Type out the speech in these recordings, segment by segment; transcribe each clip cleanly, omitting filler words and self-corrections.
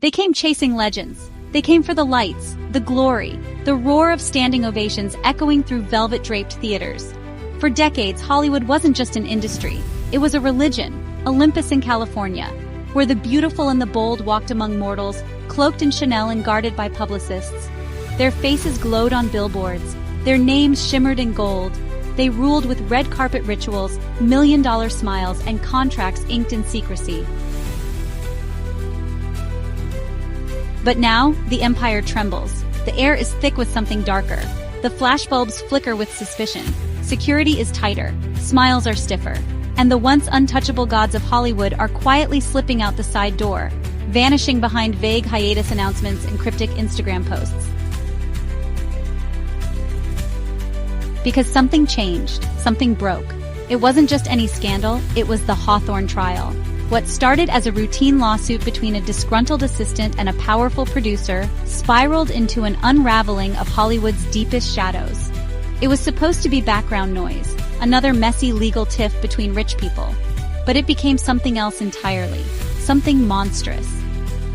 They came chasing legends. They came for the lights, the glory, the roar of standing ovations echoing through velvet-draped theaters. For decades, Hollywood wasn't just an industry. It was a religion, Olympus in California, where the beautiful and the bold walked among mortals, cloaked in Chanel and guarded by publicists. Their faces glowed on billboards. Their names shimmered in gold. They ruled with red carpet rituals, million-dollar smiles, and contracts inked in secrecy. But now, the empire trembles. The air is thick with something darker. The flashbulbs flicker with suspicion. Security is tighter. Smiles are stiffer. And the once untouchable gods of Hollywood are quietly slipping out the side door, vanishing behind vague hiatus announcements and cryptic Instagram posts. Because something changed, something broke. It wasn't just any scandal, it was the Hawthorne Trial. What started as a routine lawsuit between a disgruntled assistant and a powerful producer spiraled into an unraveling of Hollywood's deepest shadows. It was supposed to be background noise, another messy legal tiff between rich people. But it became something else entirely, something monstrous.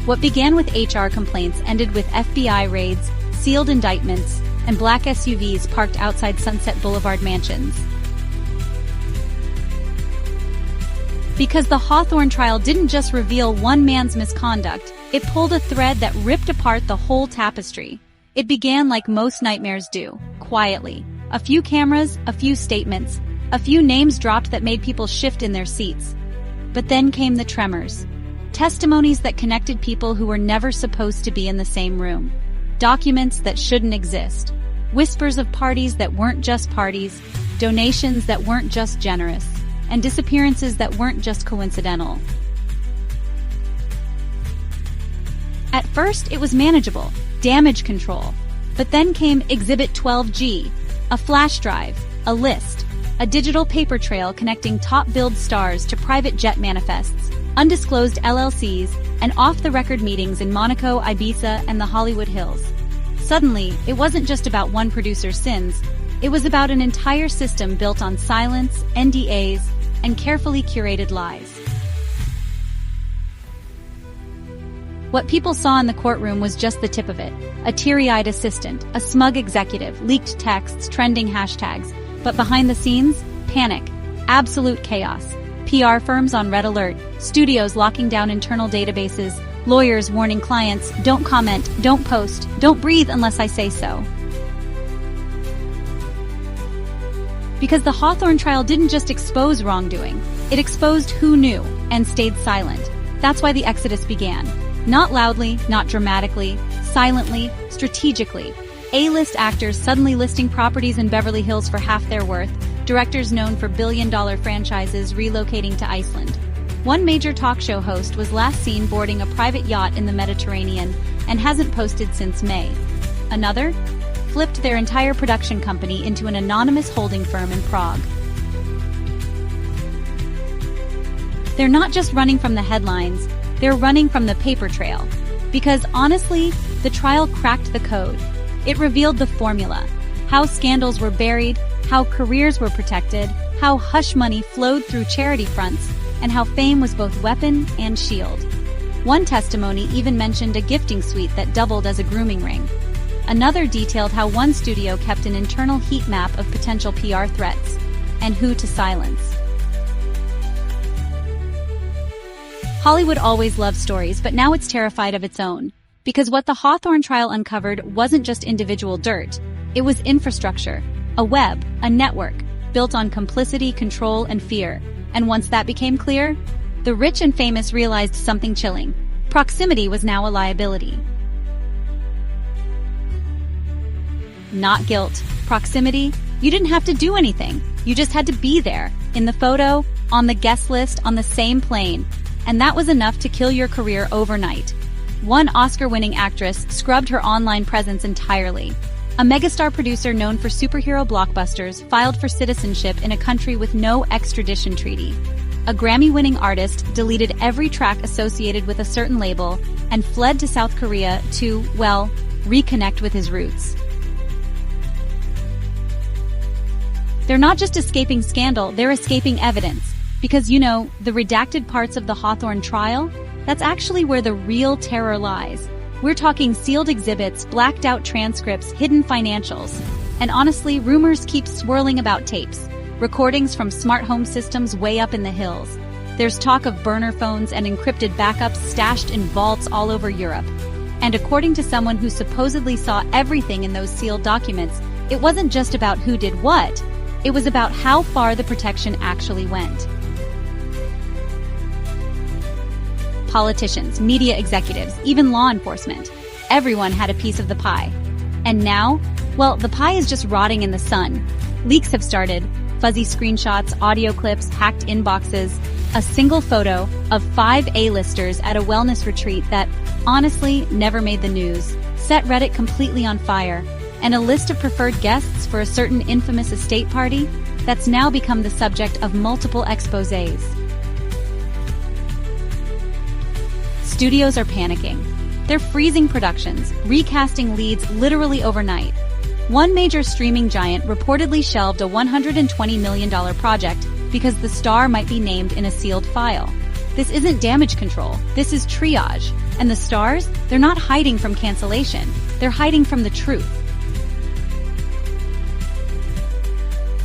What began with HR complaints ended with FBI raids, sealed indictments, and black SUVs parked outside Sunset Boulevard mansions. Because the Hawthorne Trial didn't just reveal one man's misconduct, it pulled a thread that ripped apart the whole tapestry. It began like most nightmares do, quietly. A few cameras, a few statements, a few names dropped that made people shift in their seats. But then came the tremors. Testimonies that connected people who were never supposed to be in the same room. Documents that shouldn't exist. Whispers of parties that weren't just parties, donations that weren't just generous, and disappearances that weren't just coincidental. At first, it was manageable, damage control. But then came Exhibit 12G, a flash drive, a list, a digital paper trail connecting top-billed stars to private jet manifests, undisclosed LLCs, and off-the-record meetings in Monaco, Ibiza, and the Hollywood Hills. Suddenly, it wasn't just about one producer's sins. It was about an entire system built on silence, NDAs, and carefully curated lies. What people saw in the courtroom was just the tip of it. A teary-eyed assistant, a smug executive, leaked texts, trending hashtags. But behind the scenes, panic, absolute chaos. PR firms on red alert, studios locking down internal databases, lawyers warning clients, don't comment, don't post, don't breathe unless I say so. Because the Hawthorne Trial didn't just expose wrongdoing, it exposed who knew and stayed silent. That's why the exodus began. Not loudly, not dramatically, silently, strategically. A-list actors suddenly listing properties in Beverly Hills for half their worth, directors known for billion-dollar franchises relocating to Iceland. One major talk show host was last seen boarding a private yacht in the Mediterranean and hasn't posted since May. Another flipped their entire production company into an anonymous holding firm in Prague. They're not just running from the headlines, they're running from the paper trail. Because honestly, the trial cracked the code. It revealed the formula, how scandals were buried, how careers were protected, how hush money flowed through charity fronts, and how fame was both weapon and shield. One testimony even mentioned a gifting suite that doubled as a grooming ring. Another detailed how one studio kept an internal heat map of potential PR threats and who to silence. Hollywood always loved stories, but now it's terrified of its own. Because what the Hawthorne Trial uncovered wasn't just individual dirt, it was infrastructure, a web, a network, built on complicity, control, and fear. And once that became clear, the rich and famous realized something chilling. Proximity was now a liability. Not guilt. Proximity? You didn't have to do anything. You just had to be there, in the photo, on the guest list, on the same plane. And that was enough to kill your career overnight. One Oscar-winning actress scrubbed her online presence entirely. A megastar producer known for superhero blockbusters filed for citizenship in a country with no extradition treaty. A Grammy-winning artist deleted every track associated with a certain label and fled to South Korea to, well, reconnect with his roots. They're not just escaping scandal, they're escaping evidence. Because, the redacted parts of the Hawthorne Trial, That's actually where the real terror lies. We're talking sealed exhibits, blacked-out transcripts, hidden financials. And honestly, rumors keep swirling about tapes, recordings from smart home systems way up in the hills. There's talk of burner phones and encrypted backups stashed in vaults all over Europe. And according to someone who supposedly saw everything in those sealed documents, it wasn't just about who did what, it was about how far the protection actually went. Politicians, media executives, even law enforcement. Everyone had a piece of the pie. And now, well, the pie is just rotting in the sun. Leaks have started. Fuzzy screenshots, audio clips, hacked inboxes, a single photo of 5 A-listers at a wellness retreat that, honestly, never made the news, set Reddit completely on fire, and a list of preferred guests for a certain infamous estate party that's now become the subject of multiple exposés. Studios are panicking. They're freezing productions, recasting leads literally overnight. One major streaming giant reportedly shelved a $120 million project because the star might be named in a sealed file. This isn't damage control, this is triage. And the stars, they're not hiding from cancellation, they're hiding from the truth.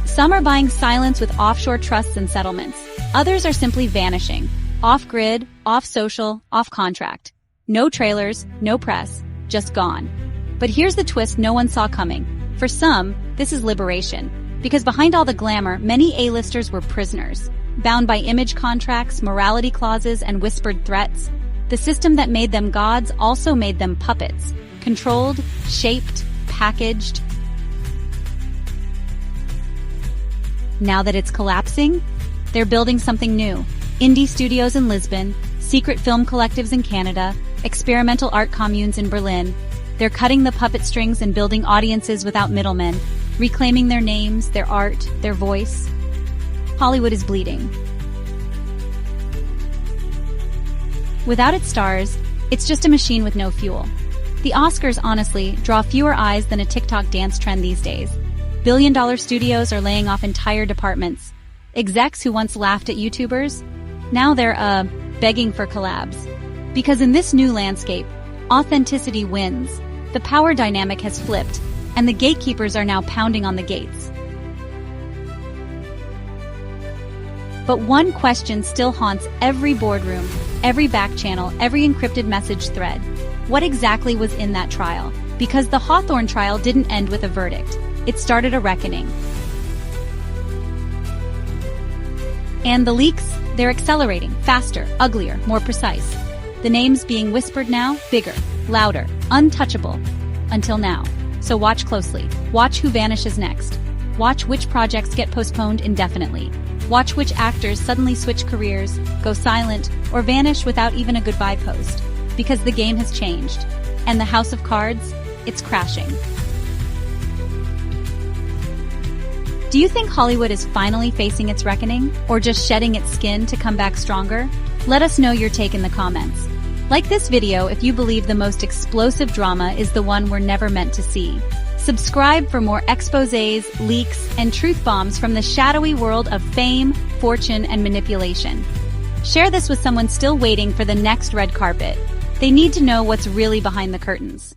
Some are buying silence with offshore trusts and settlements. Others are simply vanishing. Off-grid, off-social, off-contract. No trailers, no press, just gone. But here's the twist no one saw coming. For some, this is liberation. Because behind all the glamour, many A-listers were prisoners. Bound by image contracts, morality clauses, and whispered threats. The system that made them gods also made them puppets. Controlled, shaped, packaged. Now that it's collapsing, they're building something new. Indie studios in Lisbon, secret film collectives in Canada, experimental art communes in Berlin. They're cutting the puppet strings and building audiences without middlemen, reclaiming their names, their art, their voice. Hollywood is bleeding. Without its stars, it's just a machine with no fuel. The Oscars, honestly, draw fewer eyes than a TikTok dance trend these days. Billion-dollar studios are laying off entire departments. Execs who once laughed at YouTubers, now they're, begging for collabs. Because in this new landscape, authenticity wins. The power dynamic has flipped, and the gatekeepers are now pounding on the gates. But one question still haunts every boardroom, every back channel, every encrypted message thread. What exactly was in that trial? Because the Hawthorne Trial didn't end with a verdict. It started a reckoning. And the leaks, they're accelerating, faster, uglier, more precise. The names being whispered now, bigger, louder, untouchable. Until now. So watch closely. Watch who vanishes next. Watch which projects get postponed indefinitely. Watch which actors suddenly switch careers, go silent, or vanish without even a goodbye post. Because the game has changed. And the house of cards, it's crashing. Do you think Hollywood is finally facing its reckoning, or just shedding its skin to come back stronger? Let us know your take in the comments. Like this video if you believe the most explosive drama is the one we're never meant to see. Subscribe for more exposés, leaks, and truth bombs from the shadowy world of fame, fortune, and manipulation. Share this with someone still waiting for the next red carpet. They need to know what's really behind the curtains.